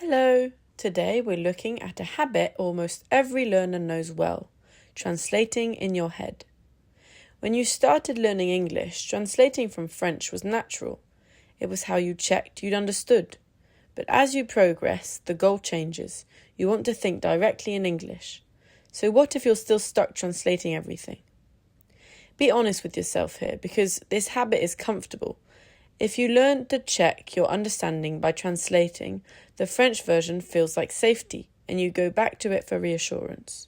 Hello! Today we're looking at a habit almost every learner knows well, translating in your head. When you started learning English, translating from French was natural. It was how you checked you'd understood. But as you progress, the goal changes. You want to think directly in English. So what if you're still stuck translating everything? Be honest with yourself here, because this habit is comfortable. If you learn to check your understanding by translating, the French version feels like safety, and you go back to it for reassurance.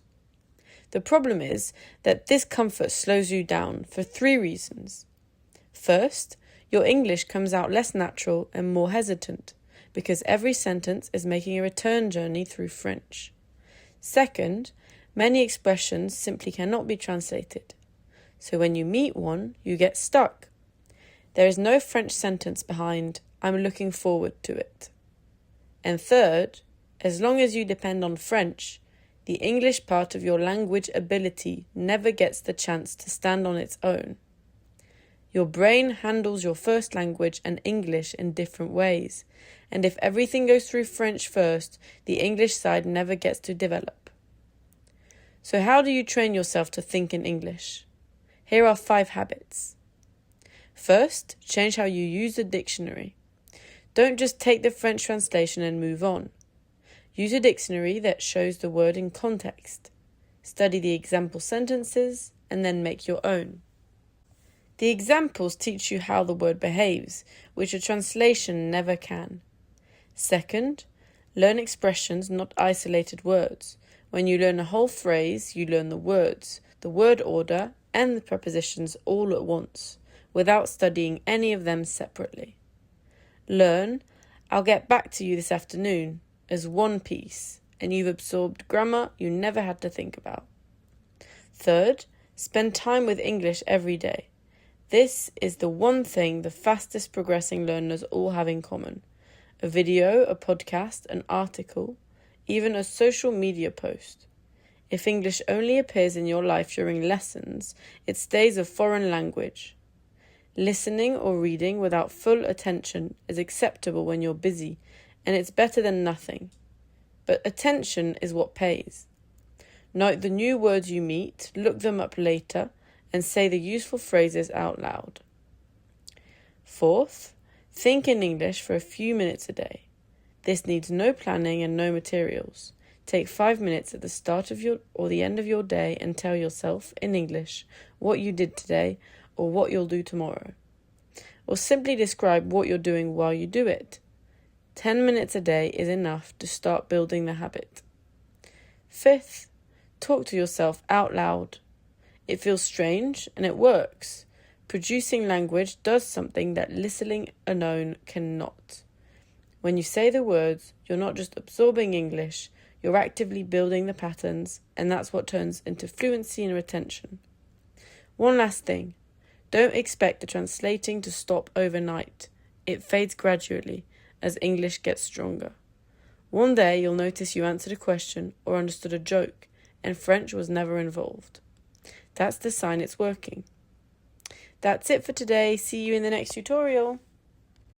The problem is that this comfort slows you down for 3 reasons. First, your English comes out less natural and more hesitant, because every sentence is making a return journey through French. Second, many expressions simply cannot be translated. So when you meet one, you get stuck. There is no French sentence behind, "I'm looking forward to it." And third, as long as you depend on French, the English part of your language ability never gets the chance to stand on its own. Your brain handles your first language and English in different ways, and if everything goes through French first, the English side never gets to develop. So how do you train yourself to think in English? Here are 5 habits. First, change how you use the dictionary. Don't just take the French translation and move on. Use a dictionary that shows the word in context. Study the example sentences and then make your own. The examples teach you how the word behaves, which a translation never can. Second, learn expressions, not isolated words. When you learn a whole phrase, you learn the words, the word order, and the prepositions all at once, without studying any of them separately. Learn, "I'll get back to you this afternoon," as one piece, and you've absorbed grammar you never had to think about. Third, spend time with English every day. This is the one thing the fastest progressing learners all have in common. A video, a podcast, an article, even a social media post. If English only appears in your life during lessons, it stays a foreign language. Listening or reading without full attention is acceptable when you're busy, and it's better than nothing. But attention is what pays. Note the new words you meet, look them up later, and say the useful phrases out loud. Fourth, think in English for a few minutes a day. This needs no planning and no materials. Take 5 minutes at the start of your or the end of your day and tell yourself in English what you did today or what you'll do tomorrow. Or simply describe what you're doing while you do it. 10 minutes a day is enough to start building the habit. Fifth, talk to yourself out loud. It feels strange and it works. Producing language does something that listening alone cannot. When you say the words, you're not just absorbing English, you're actively building the patterns, and that's what turns into fluency and retention. One last thing. Don't expect the translating to stop overnight. It fades gradually as English gets stronger. One day you'll notice you answered a question or understood a joke, and French was never involved. That's the sign it's working. That's it for today. See you in the next tutorial.